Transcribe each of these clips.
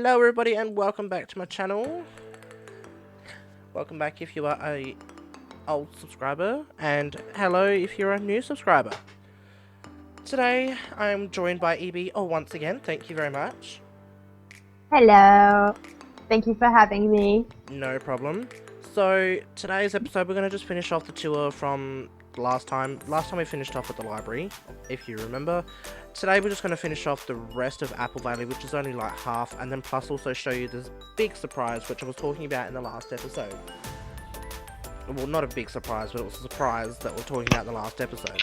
Hello everybody and welcome back to my channel. Welcome back if you are a old subscriber, and hello if you're a new subscriber. Today I'm joined by EB once again, thank you very much. Hello. Thank you for having me. No problem. So today's episode we're going to just finish off the tour from last time. Last time we finished off at the library, if you remember. Today we're just going to finish off the rest of Apple Valley, which is only like half, and then plus also show you this big surprise which I was talking about in the last episode. Well, not a big surprise, but it was a surprise that we're talking about in the last episode.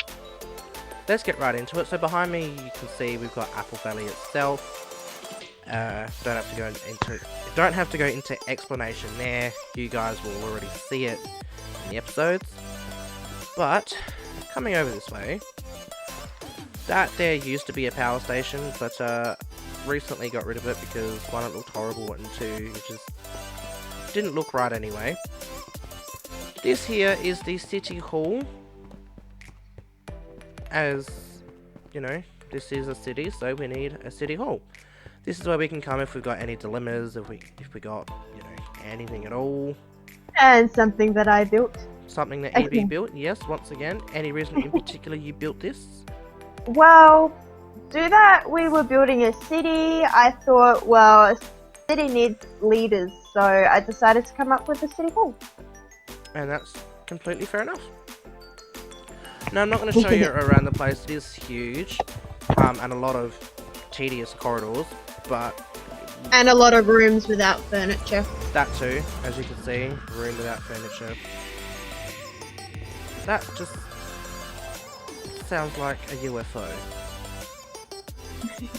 Let's get right into it. So behind me you can see we've got Apple Valley itself. Don't have to go into explanation there. You guys will already see it in the episodes. But coming over this way, that there used to be a power station, but recently got rid of it because one, it looked horrible, and two, it just didn't look right anyway. This here is the City Hall. As you know, this is a city, so we need a City Hall. This is where we can come if we've got any dilemmas, if we got, you know, anything at all. And something that I built. Something that EB built, yes, once again. Any reason in particular you built this? Well, do that we were building a city. I thought, well, a city needs leaders, so I decided to come up with a city hall. And that's completely fair enough. Now, I'm not going to show you around the place. It is huge, and a lot of tedious corridors, but... And a lot of rooms without furniture. That too, as you can see, room without furniture. That just sounds like a UFO.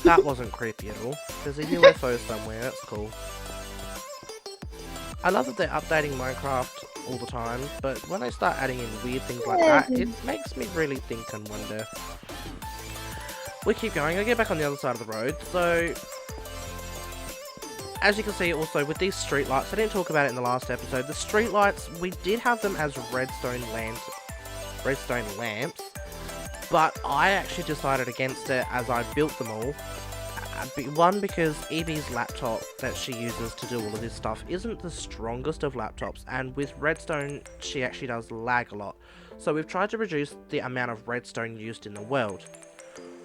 That wasn't creepy at all. There's a UFO somewhere, that's cool. I love that they're updating Minecraft all the time, but when they start adding in weird things like that, it makes me really think and wonder. We keep going, I'll get back on the other side of the road. So, as you can see also with these streetlights, I didn't talk about it in the last episode, the streetlights, we did have them as redstone lamps, but I actually decided against it as I built them all. One, because Evie's laptop that she uses to do all of this stuff isn't the strongest of laptops, and with redstone she actually does lag a lot. So we've tried to reduce the amount of redstone used in the world.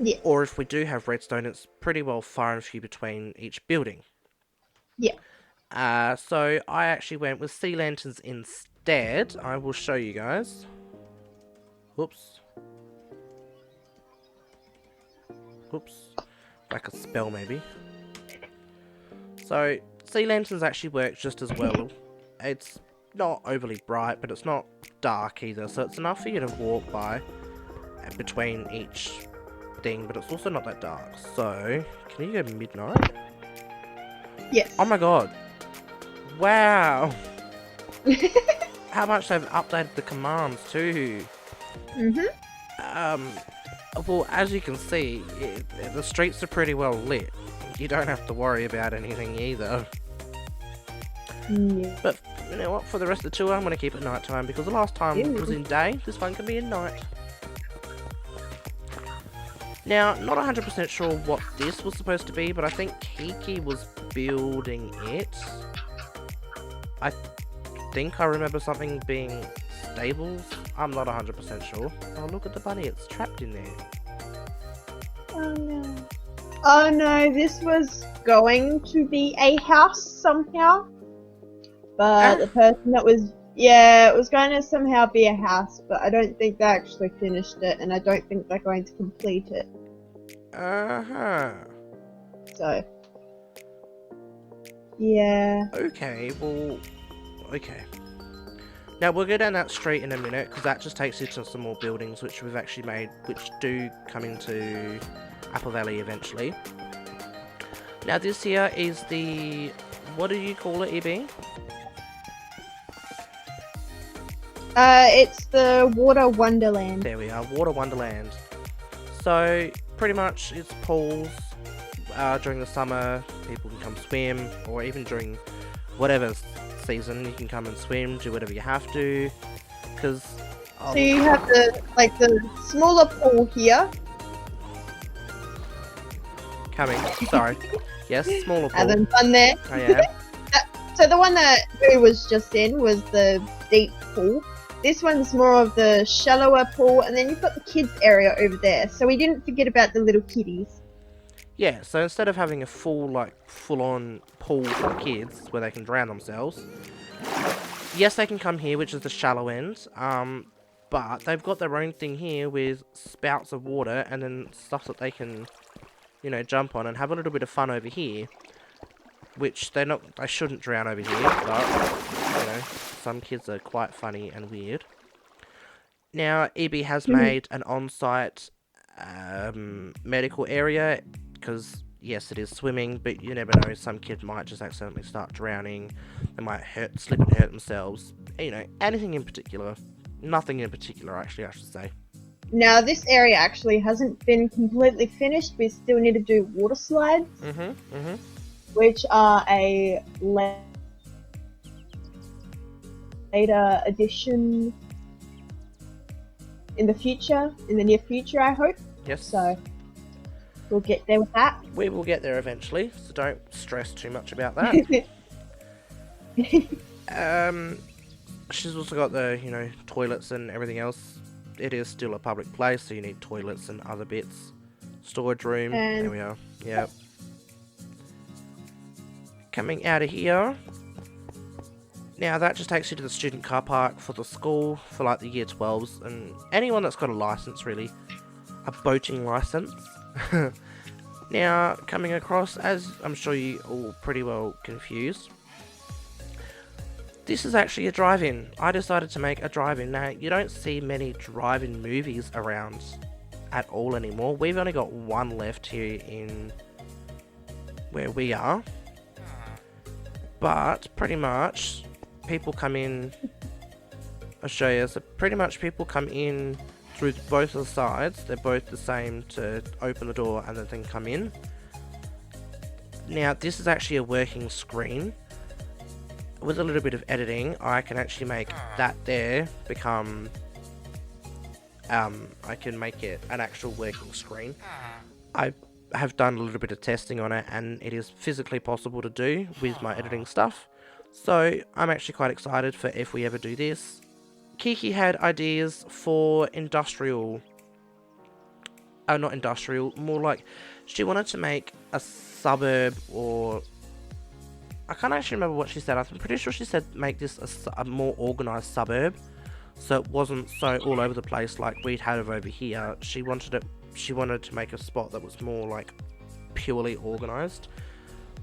Yeah. Or if we do have redstone, it's pretty well far and few between each building. Yeah. So I actually went with sea lanterns instead. I will show you guys. Whoops. Oops. Like a spell maybe. So sea lanterns actually work just as well. It's not overly bright, but it's not dark either, so it's enough for you to walk by between each thing, but it's also not that dark. So can you go midnight? Yes. Oh my god. Wow. How much they've updated the commands too. Well, as you can see, the streets are pretty well lit. You don't have to worry about anything either. Yeah. But, you know what, for the rest of the tour, I'm going to keep it nighttime, because the last time it was in day, this one can be in night. Now, not 100% sure what this was supposed to be, but I think Kiki was building it. I think I remember something being stables. I'm not 100% sure. Oh, look at the bunny, it's trapped in there. Oh no. Oh no, this was going to be a house somehow. But the person that was... Yeah, it was going to somehow be a house, but I don't think they actually finished it, and I don't think they're going to complete it. Uh-huh. So... Yeah. Okay, well... Okay. Now, we'll go down that street in a minute, because that just takes you to some more buildings, which we've actually made, which do come into Apple Valley eventually. Now, this here is the... What do you call it, EB? It's the Water Wonderland. There we are, Water Wonderland. So, pretty much, it's pools. During the summer, people can come swim, or even during whatever season, you can come and swim, do whatever you have to, because... So you have the smaller pool here. Coming. Sorry. Yes, smaller pool. Having fun there. I am. So the one that Boo was just in was the deep pool. This one's more of the shallower pool, and then you've got the kids area over there. So we didn't forget about the little kiddies. Yeah, so instead of having a full-on pool for the kids where they can drown themselves, yes, they can come here, which is the shallow end. But they've got their own thing here with spouts of water and then stuff that they can, you know, jump on and have a little bit of fun over here. Which they shouldn't drown over here, but, you know, some kids are quite funny and weird. Now, EB has made an on-site medical area, because, yes, it is swimming, but you never know, some kid might just accidentally start drowning, they might slip and hurt themselves, you know, anything in particular. Nothing in particular, actually, I should say. Now, this area actually hasn't been completely finished. We still need to do water slides. Which are a later addition in the near future, I hope. Yes. So, we'll get there with that. We will get there eventually, so don't stress too much about that. She's also got the, you know, toilets and everything else. It is still a public place, so you need toilets and other bits. Storage room. There we are. Yep. Coming out of here. Now that just takes you to the student car park for the school, for like the year 12s, and anyone that's got a license really. A boating license. Now, coming across, as I'm sure you all pretty well confused, this is actually a drive-in. I decided to make a drive-in. Now, you don't see many drive-in movies around at all anymore. We've only got one left here in where we are. But, pretty much, people come in, I'll show you, so pretty much people come in through both of the sides. They're both the same to open the door and then come in. Now, this is actually a working screen. With a little bit of editing, I can actually make that there become, I can make it an actual working screen. I have done a little bit of testing on it, and it is physically possible to do with my editing stuff. So, I'm actually quite excited for if we ever do this. Kiki had ideas for industrial, not industrial, more like, she wanted to make a suburb, or I can't actually remember what she said. I'm pretty sure she said make this a more organised suburb, so it wasn't so all over the place like we'd have over here. She wanted to make a spot that was more like purely organised,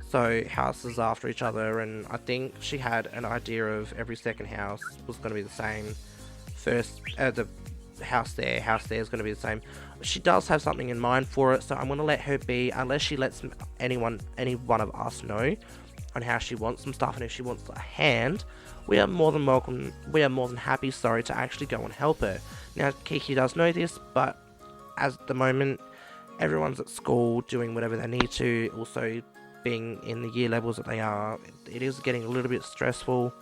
so houses after each other, and I think she had an idea of every second house was going to be the same. First, the house there is going to be the same. She does have something in mind for it, so I'm going to let her be, unless she lets any one of us know on how she wants some stuff, and if she wants a hand, we are more than welcome. We are more than happy, to actually go and help her. Now, Kiki does know this, but at the moment, everyone's at school doing whatever they need to. Also, being in the year levels that they are, it is getting a little bit stressful.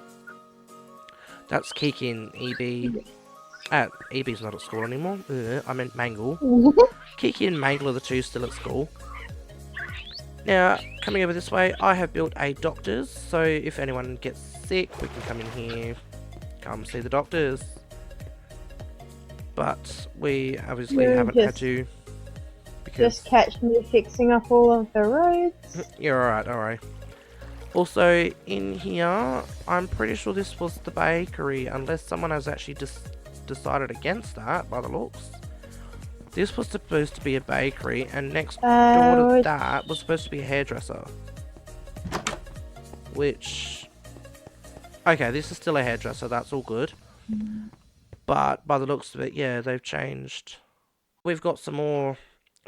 That's Kiki and EB. EB's not at school anymore. I meant Mangle. Kiki and Mangle are the two still at school. Now, coming over this way, I have built a doctor's, so if anyone gets sick, we can come in here, come see the doctors. But we obviously haven't had to, because just catch me fixing up all of the roads. You're alright. Also, in here, I'm pretty sure this was the bakery, unless someone has actually decided against that, by the looks. This was supposed to be a bakery, and next door to that was supposed to be a hairdresser. Which, okay, this is still a hairdresser, that's all good. But by the looks of it, yeah, they've changed. We've got some more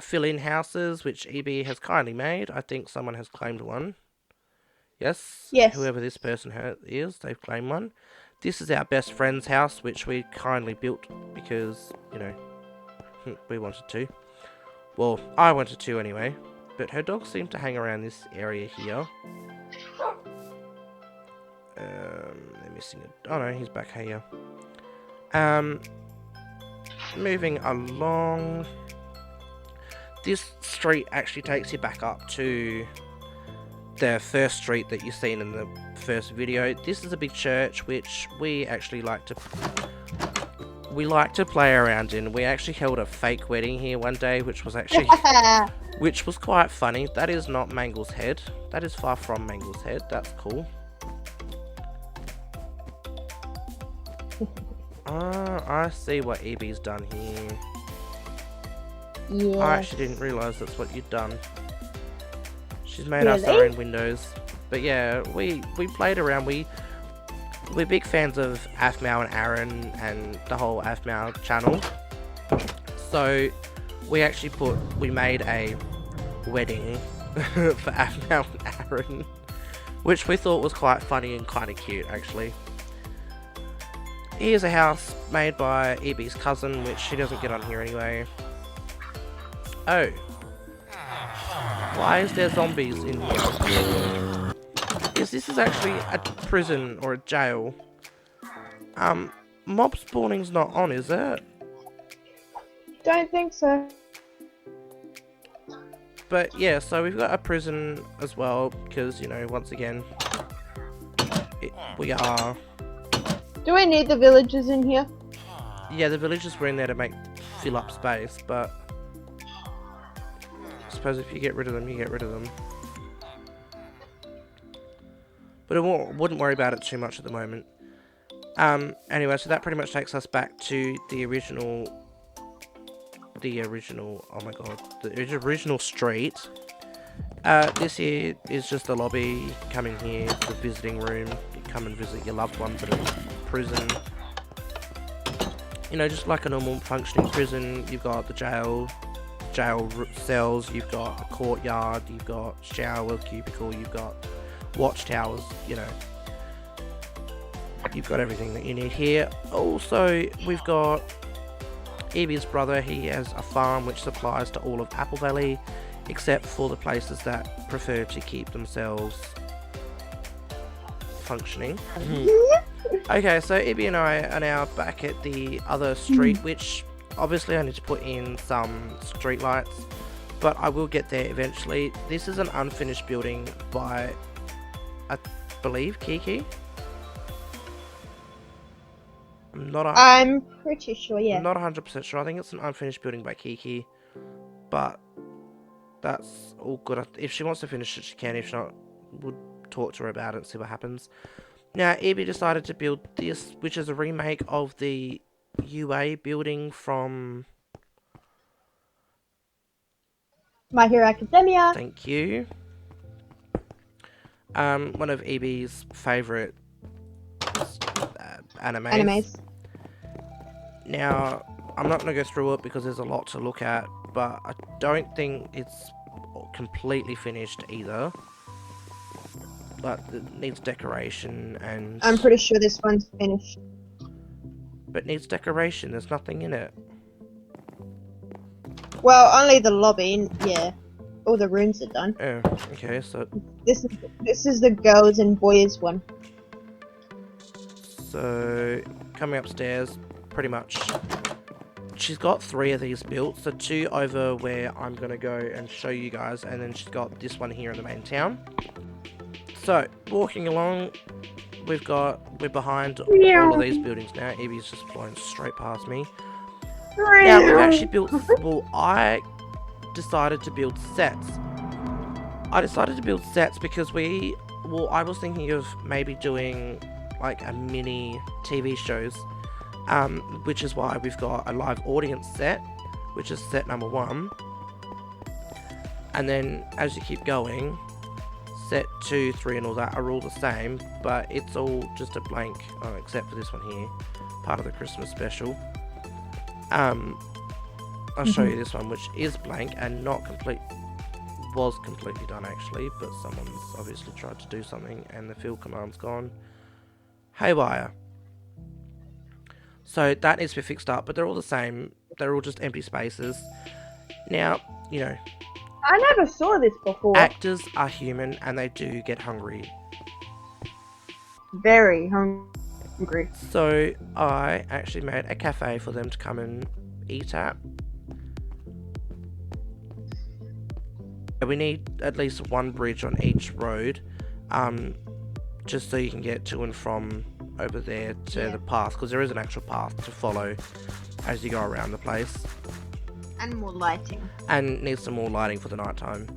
fill-in houses, which EB has kindly made. I think someone has claimed one. Yes? Yes. Whoever this person is, they've claimed one. This is our best friend's house, which we kindly built because, you know, we wanted to. Well, I wanted to anyway. But her dogs seem to hang around this area here. They're missing it. Oh no, he's back here. Moving along. This street actually takes you back up to the first street that you've seen in the first video. This is a big church which we actually like to play around in. We actually held a fake wedding here one day, which was actually which was quite funny. That is not Mangle's head. That is far from Mangle's head. That's cool. I see what Evie's done here. Yes. I actually didn't realise that's what you'd done. She's made us our own windows. But yeah, we played around. We're big fans of Athmau and Aaron and the whole Athmau channel. So we made a wedding for Athmau and Aaron, which we thought was quite funny and kind of cute actually. Here's a house made by EB's cousin, which she doesn't get on here anyway. Oh. Why is there zombies in here? This is actually a prison or a jail. Mob spawning's not on, is it? Don't think so. But yeah, so we've got a prison as well, because, you know, once again, we are... Do we need the villagers in here? Yeah, the villagers were in there to fill up space, but... I suppose if you get rid of them, you get rid of them. But I wouldn't worry about it too much at the moment. Anyway, so that pretty much takes us back to the original, oh my god, the original street. This here is just the lobby. Come in here, the visiting room. You come and visit your loved ones at a prison. You know, just like a normal functioning prison. You've got the jail cells, you've got a courtyard, you've got shower, cubicle, you've got watchtowers, you know. You've got everything that you need here. Also, we've got Evie's brother. He has a farm which supplies to all of Apple Valley, except for the places that prefer to keep themselves functioning. Okay, so Evie and I are now back at the other street, which obviously I need to put in some street lights, but I will get there eventually. This is an unfinished building by, I believe, Kiki. I'm pretty sure, yeah. I'm not 100% sure. I think it's an unfinished building by Kiki, but that's all good. If she wants to finish it, she can. If not, we'll talk to her about it and see what happens. Now, Evie decided to build this, which is a remake of the UA building from My Hero Academia. Thank you. One of Evie's favourite animes. Now, I'm not going to go through it because there's a lot to look at, but I don't think it's completely finished either. But it needs decoration and... I'm pretty sure this one's finished. But needs decoration, there's nothing in it. Well, only the lobby, yeah. All the rooms are done. Oh, okay, so... This is the girls and boys one. So, coming upstairs, pretty much, she's got 3 of these built, so 2 over where I'm going to go and show you guys, and then she's got this one here in the main town. So, walking along, we're behind all of these buildings now. Evie's just flown straight past me. Now, we've actually built, well, I decided to build sets. I decided to build sets because I was thinking of maybe doing like a mini TV shows, which is why we've got a live audience set, which is set number 1. And then as you keep going, set 2, 3 and all that are all the same, but it's all just a blank, except for this one here, part of the Christmas special. I'll show you this one, which is blank and not complete, was completely done actually, but someone's obviously tried to do something and the field command's gone haywire. So that needs to be fixed up, but they're all the same. They're all just empty spaces. Now, you know, I never saw this before. actors are human and they do get hungry. Very hungry. So I actually made a cafe for them to come and eat at. we need at least one bridge on each road, just so you can get to and from over there to the path, because there is an actual path to follow as you go around the place. And more lighting. And needs some more lighting for the night time.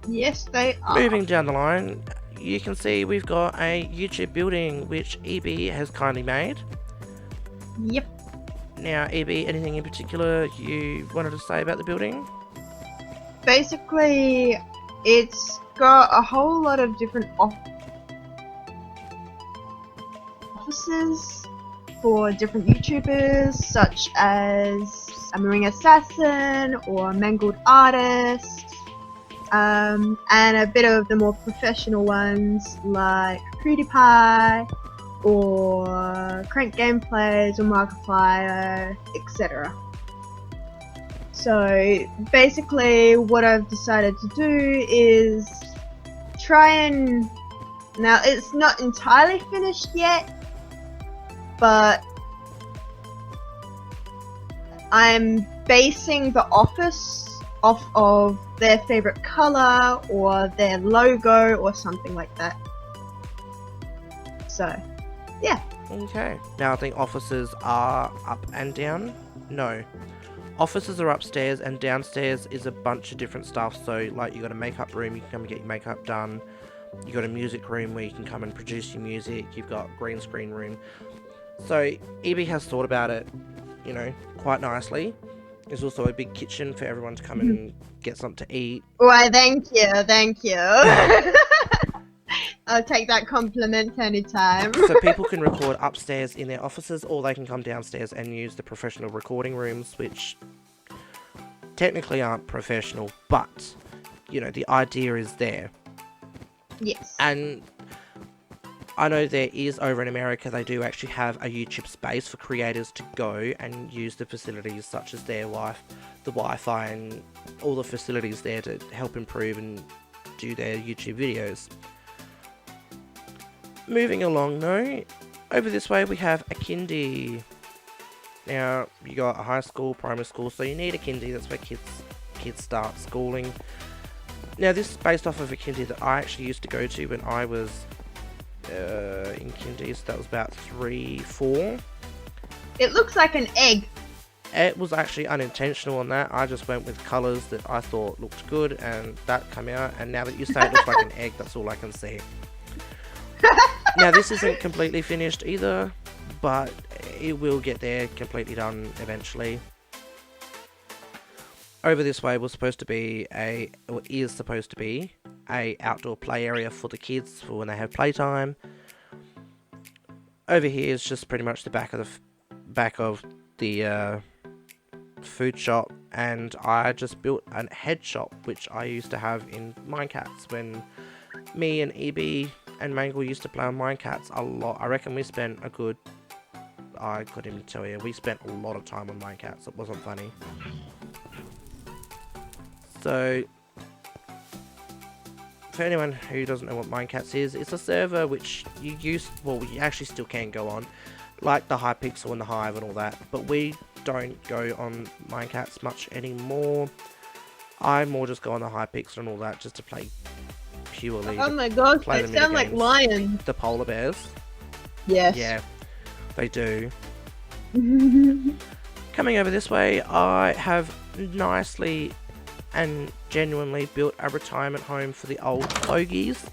Yes, they are. Moving down the line, you can see we've got a YouTube building which EB has kindly made. Yep. Now, EB, anything in particular you wanted to say about the building? Basically, it's got a whole lot of different offices for different YouTubers, such as AMooingAssassin or Mangled Artist, and a bit of the more professional ones like PewDiePie or Crank Gameplays or Markiplier, etc. So basically what I've decided to do is try and... Now it's not entirely finished yet, but I'm basing the office off of their favorite color or their logo or something like that. So, yeah. Okay. Now, I think offices are up and down. No. Offices are upstairs, and downstairs is a bunch of different stuff. So, like, you got a makeup room, you can come and get your makeup done. You got a music room where you can come and produce your music. You've got green screen room. So, EB has thought about it, you know, quite nicely. There's also a big kitchen for everyone to come in and get something to eat. Why, thank you. I'll take that compliment anytime. So people can record upstairs in their offices, or they can come downstairs and use the professional recording rooms, which technically aren't professional, but, you know, the idea is there. Yes. And I know there is, over in America, they do actually have a YouTube space for creators to go and use the facilities such as their the Wi-Fi and all the facilities there to help improve and do their YouTube videos. Moving along though, over this way we have a kindy. Now, you got a high school, primary school, so you need a kindy. That's where kids start schooling. Now, this is based off of a kindy that I actually used to go to when I was in kindy, so that was about 3, 4. It looks like an egg. It was actually unintentional on that. I just went with colours that I thought looked good, and that came out. And now that you say it looks like an egg, that's all I can see. Now, this isn't completely finished either, but it will get there completely done eventually. Over this way is supposed to be a outdoor play area for the kids for when they have playtime. Over here is just pretty much the back of the food shop, and I just built a head shop which I used to have in Minecats when me and EB and Mangle used to play on Minecats a lot. I reckon we spent a good... I couldn't even tell you. We spent a lot of time on Minecats. It wasn't funny. So, for anyone who doesn't know what Minecats is, it's a server which you actually still can go on, like the Hypixel and the Hive and all that, but we don't go on Minecats much anymore. I more just go on the Hypixel and all that just to play purely. Oh my gosh, they sound like lions. The polar bears. Yes. Yeah, they do. Coming over this way, I have nicely and genuinely built a retirement home for the old fogies.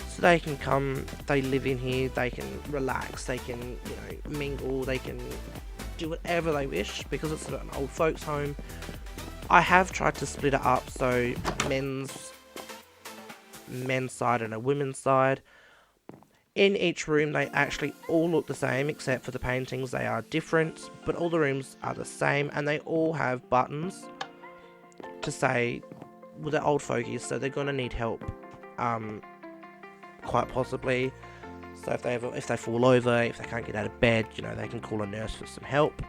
So they can come, they live in here, they can relax, they can, you know, mingle, they can do whatever they wish because it's an old folks home. I have tried to split it up, so men's side and a women's side. In each room they actually all look the same except for the paintings. They are different, but all the rooms are the same, and they all have buttons to say, well, they're old fogies, so they're gonna need help, quite possibly. So if they fall over, if they can't get out of bed, you know, they can call a nurse for some help.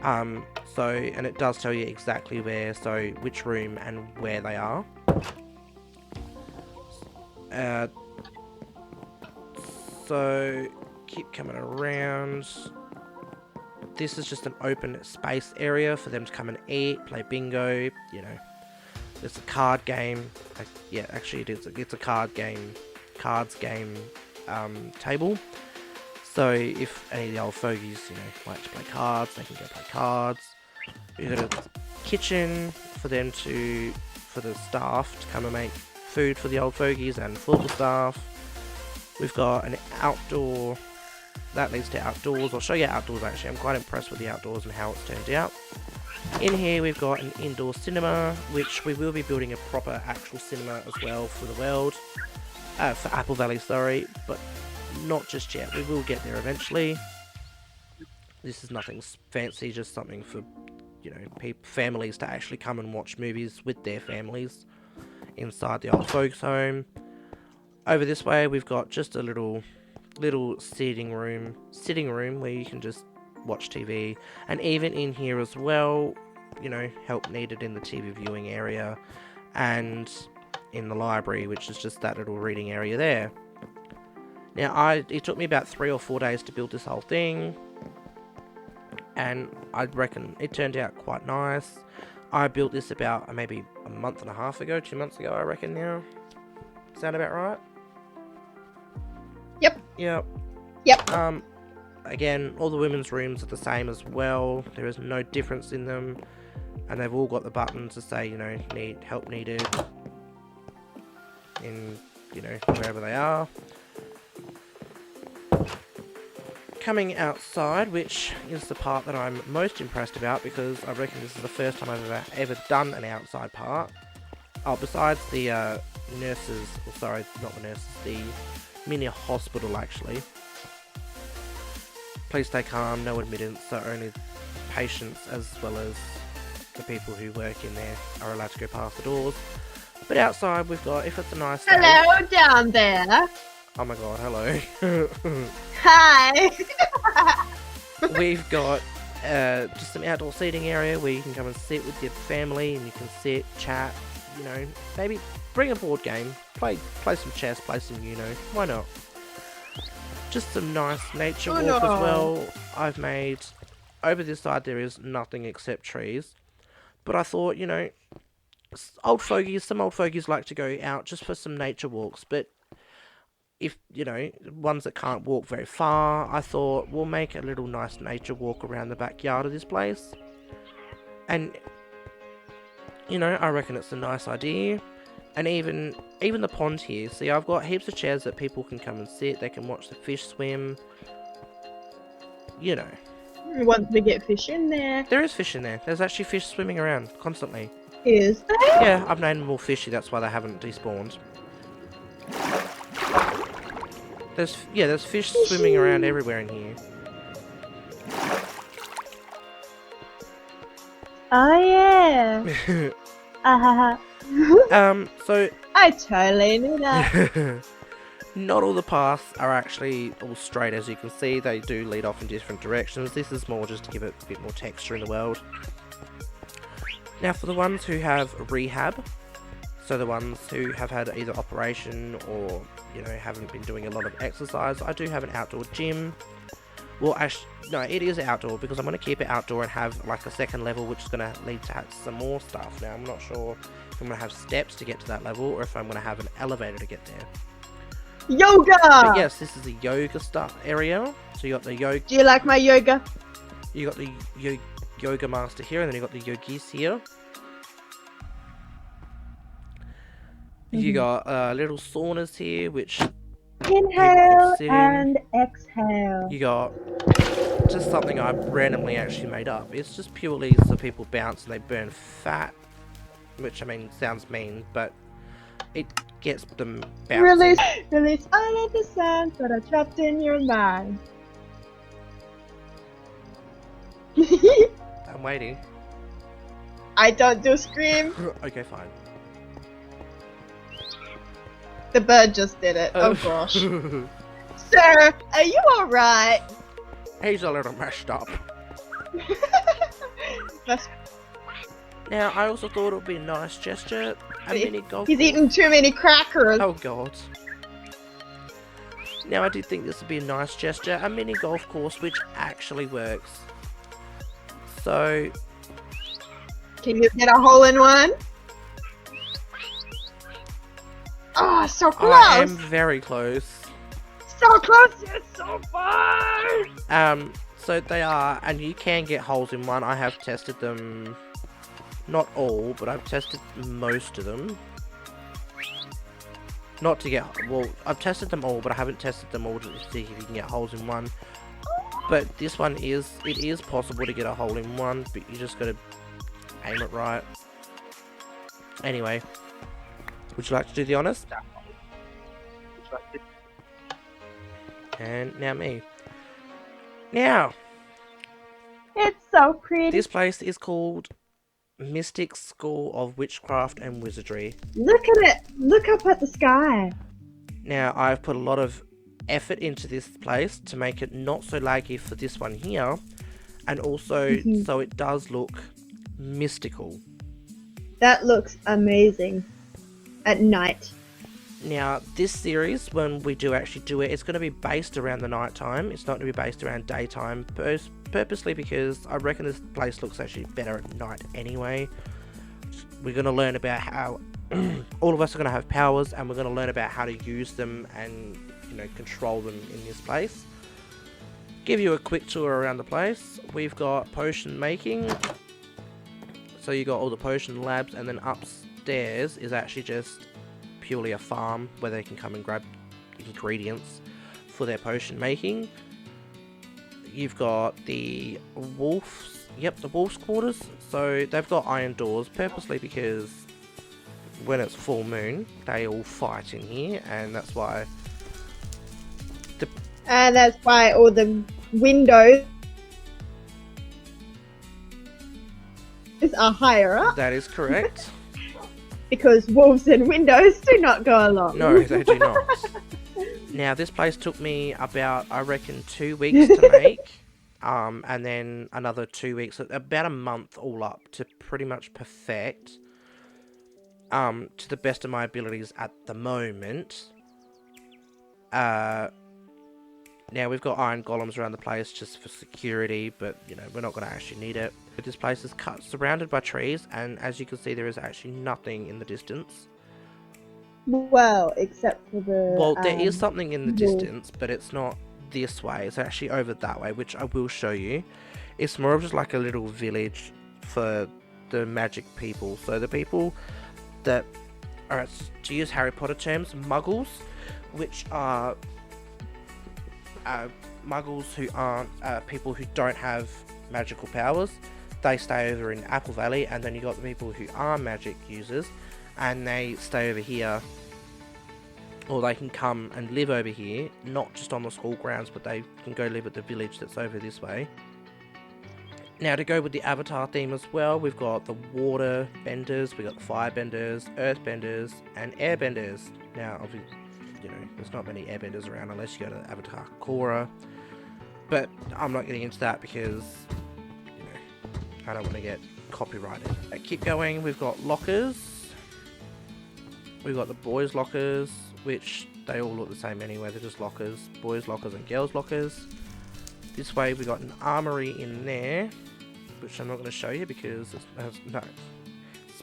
And it does tell you exactly where, so which room and where they are. So keep coming around. This is just an open space area for them to come and eat, play bingo, you know, It's a card game. Yeah, actually it is. It's a cards game table. So if any of the old fogies, like to play cards, they can go play cards. We've got a kitchen for the staff to come and make food for the old fogies and for the staff. We've got an outdoor, that leads to outdoors. I'll show you outdoors actually. I'm quite impressed with the outdoors and how it's turned out. In here we've got an indoor cinema, which we will be building a proper actual cinema as well for the world. For Apple Valley, sorry, but not just yet. We will get there eventually. This is nothing fancy, just something for, families to actually come and watch movies with their families inside the old folks' home. Over this way, we've got just a little sitting room where you can just watch TV, and even in here as well, help needed in the TV viewing area, and in the library, which is just that little reading area there. Now, it took me about 3 or 4 days to build this whole thing, and I reckon it turned out quite nice. I built this about maybe a month and a half ago, 2 months ago, I reckon now. Sound about right? Yep. Again, all the women's rooms are the same as well. There is no difference in them, and they've all got the buttons to say, need help needed in, wherever they are. Coming outside, which is the part that I'm most impressed about, because I reckon this is the first time I've ever done an outside part. Oh, besides the nurses, sorry, not the nurses, the mini hospital actually. Please stay calm, no admittance, so only patients as well as the people who work in there are allowed to go past the doors. But outside we've got, if it's a nice day... Hello down there. Oh my god, hello. Hi. We've got just some outdoor seating area where you can come and sit with your family, and you can sit, chat, maybe bring a board game, play some chess, play some why not? Just some nice nature walk as well. I've made, over this side there is nothing except trees, but I thought, some old fogies like to go out just for some nature walks, but if, ones that can't walk very far, I thought we'll make a little nice nature walk around the backyard of this place. And, I reckon it's a nice idea. And even the pond here, see, I've got heaps of chairs that people can come and sit, they can watch the fish swim. Once we get fish in there. There is fish in there. There's actually fish swimming around constantly. Is there? Yeah, I've named them all fishy, that's why they haven't despawned. There's fish swimming around everywhere in here. Oh yeah. So I totally knew that. not all the paths are actually all straight, as you can see. They do lead off in different directions. This is more just to give it a bit more texture in the world. Now for the ones who have rehab, so the ones who have had either operation or, haven't been doing a lot of exercise, I do have an outdoor gym. Well, actually, no, it is outdoor because I'm going to keep it outdoor and have like a second level, which is going to lead to some more stuff. Now, I'm not sure if I'm going to have steps to get to that level or if I'm going to have an elevator to get there. Yoga! But yes, this is the yoga area. So you got the yoga. Do you like my yoga? You got the yoga master here, and then you got the yogis here. You got little saunas here, which inhale and exhale. You got just something I randomly actually made up. It's just purely so people bounce and they burn fat, which sounds mean, but it gets them bouncing. Release all of the sounds that are trapped in your mind. I'm waiting. I don't do scream. Okay, fine. The bird just did it. Oh gosh. Sir, are you alright? He's a little messed up. Now, I also thought it would be a nice gesture. A mini golf. He's eating too many crackers. Oh god. Now, I did think this would be a nice gesture. A mini golf course which actually works. So... Can you get a hole in one? Oh, so close! I am very close. So close, yet so far! So they are, and you can get holes in one. I have tested them, not all, but I've tested most of them. Not to get, well, I've tested them all, but I haven't tested them all to see if you can get holes in one. But this one it is possible to get a hole in one, but you just gotta aim it right. Anyway, would you like to do the honors? And now me. Now, It's so pretty. this place is called Mystic School of Witchcraft and Wizardry. Look at it. Look up at the sky. Now, I've put a lot of effort into this place to make it not so laggy for this one here, and also so it does look mystical. That looks amazing. At night. Now, this series, when we do actually do it, it's going to be based around the night time. It's not going to be based around daytime, purposely because I reckon this place looks actually better at night anyway. We're going to learn about how all of us are going to have powers, and we're going to learn about how to use them and, you know, control them in this place. Give you a quick tour around the place. We've got potion making. So you got all the potion labs, and then upstairs is actually just purely a farm where they can come and grab ingredients for their potion making. You've got the wolves, the wolves quarters. So they've got iron doors purposely because when it's full moon they all fight in here, and that's why all the windows are higher up. that is correct. Because wolves and windows do not go along. No, they do not. Now, this place took me about, I reckon, 2 weeks to make. And then another 2 weeks, about a month all up to pretty much perfect. To the best of my abilities at the moment. Now, we've got iron golems around the place just for security, but, you know, we're not going to actually need it. This place is surrounded by trees, and as you can see, there is actually nothing in the distance. Well, except for the... Well, there is something in the distance, but it's not this way. It's actually over that way, which I will show you. It's more of just like a little village for the magic people. So the people that are, to use Harry Potter terms, muggles, which are muggles who aren't people who don't have magical powers. They stay over in Apple Valley, and then you got the people who are magic users, and they stay over here, or they can come and live over here, not just on the school grounds, but they can go live at the village that's over this way. Now, to go with the Avatar theme as well, we've got the water benders, we've got the fire benders, earth benders, and air benders. Now, obviously, you know, there's not many air benders around unless you go to Avatar Korra, but I'm not getting into that because I don't want to get copyrighted. Keep going, we've got lockers. We've got the boys' lockers, which they all look the same anyway, they're just lockers. Boys' lockers and girls' lockers. This way we got an armory in there, which I'm not going to show you because it's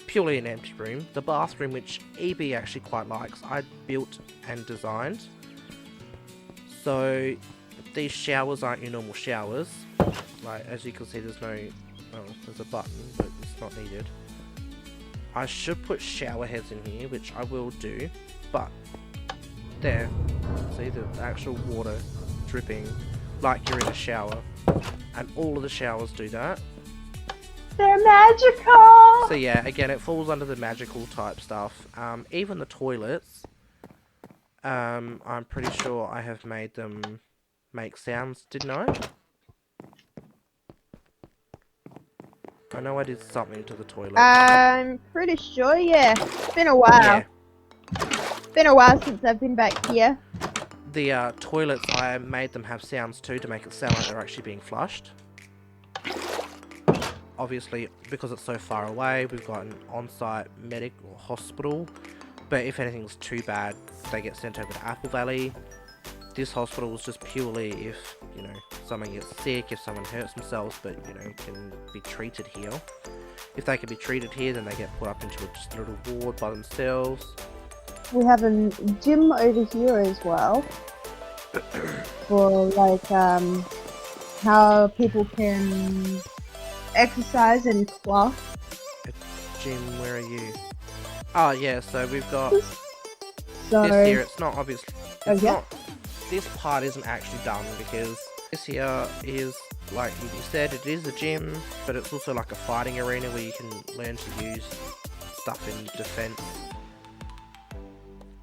purely an empty room. The bathroom, which EB actually quite likes, I built and designed. So these showers aren't your normal showers. Like, as you can see, there's no... Oh, there's a button, but it's not needed. I should put shower heads in here, which I will do, but there, see the actual water dripping like you're in a shower, and all of the showers do that. They're magical! So yeah, again, it falls under the magical type stuff. Even the toilets, I'm pretty sure I have made them make sounds, didn't I? I know I did something to the toilet. I'm pretty sure, yeah. It's been a while. Yeah. It's been a while since I've been back here. The toilets, I made them have sounds too to make it sound like they're actually being flushed. Obviously, because it's so far away, we've got an on-site medic or hospital. But if anything's too bad, they get sent over to Apple Valley. This hospital is just purely if, you know, someone gets sick, if someone hurts themselves, but, you know, can be treated here. If they can be treated here, then they get put up into just a little ward by themselves. we have a gym over here as well for like how people can exercise in class. Jim, where are you? Oh yeah, so we've got So this here. It's not obvious. It's yeah. not. This part isn't actually done because this here is, like you said, it is a gym, but it's also like a fighting arena where you can learn to use stuff in defense.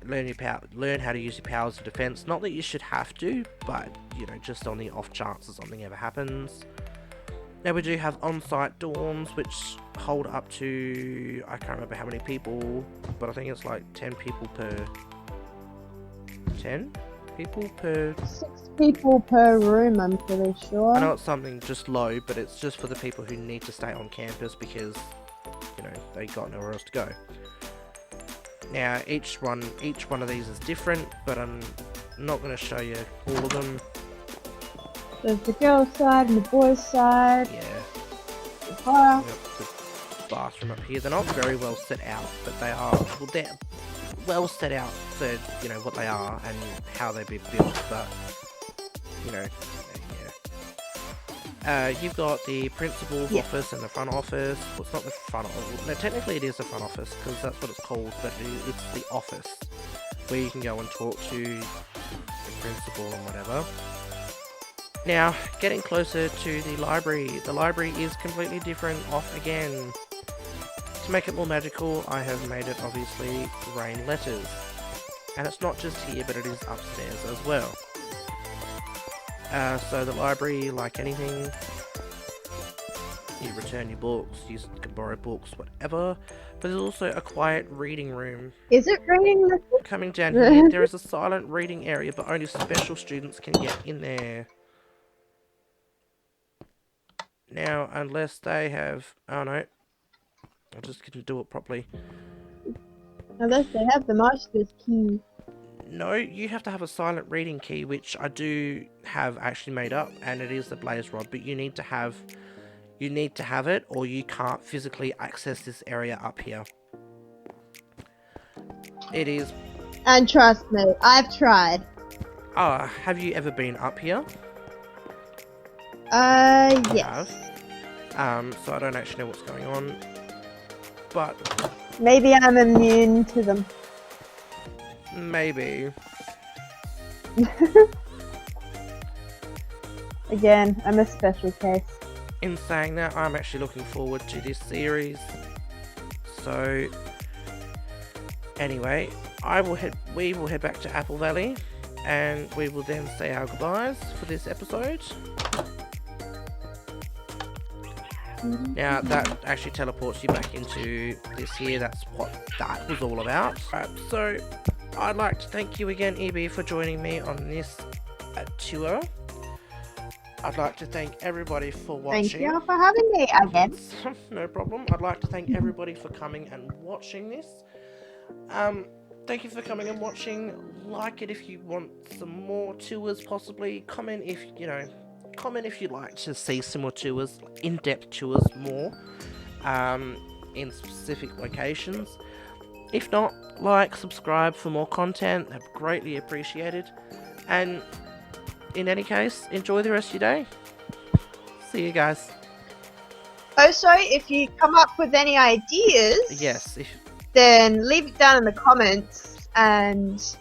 Learn how to use your powers in defense. Not that you should have to, but you know, just on the off chance that something ever happens. Now we do have on-site dorms which hold up to, I can't remember how many people, but I think it's like 10 people per 10 people per 6 people per room, I'm pretty sure. I know it's something just low, but it's just for the people who need to stay on campus because, you know, they got nowhere else to go. Now each one of these is different, but I'm not going to show you all of them. There's the girls' side and the boys' side. Yeah. The bar. Yep, the bathroom up here. They're not very well set out, but they are, well, they're well set out for, you know, what they are and how they've been built, but, you know, yeah. You've got the principal's office and the front office. Well, it's not the front office. No, technically it is the front office, because that's what it's called, but it's the office, where you can go and talk to the principal and whatever. Now, getting closer to the library is completely different off again. To make it more magical, I have made it obviously rain letters. And it's not just here, but it is upstairs as well. So the library, like anything, you return your books, you can borrow books, whatever. But there's also a quiet reading room. Is it raining? Coming down here, there is a silent reading area, but only special students can get in there. Now, unless they have... Oh no. I just couldn't do it properly. Unless they have the master's key. No, you have to have a silent reading key, which I do have actually made up, and it is the blaze rod, but you need to have it, or you can't physically access this area up here. It is... And trust me, I've tried. Have you ever been up here? Yes. So I don't actually know what's going on, but... Maybe I'm immune to them. Maybe. Again, I'm a special case. In saying that, I'm actually looking forward to this series. So, anyway, we will head back to Apple Valley, and we will then say our goodbyes for this episode. Now, that actually teleports you back into this here. That's what that was all about. Right, so, I'd like to thank you again, EB, for joining me on this tour. I'd like to thank everybody for watching. Thank you for having me again. No problem. I'd like to thank everybody for coming and watching this. Thank you for coming and watching. Like it if you want some more tours, possibly. Comment if you'd like to see some more tours, in-depth tours more, in specific locations. If not, like, subscribe for more content. They're greatly appreciated. And in any case, enjoy the rest of your day. See you guys. Also, if you come up with any ideas, Yes. then leave it down in the comments, and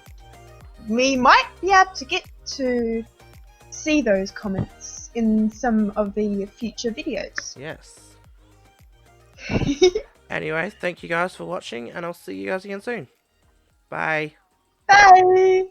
we might be able to get to see those comments in some of the future videos. Yes. Anyway, thank you guys for watching, and I'll see you guys again soon. Bye. Bye!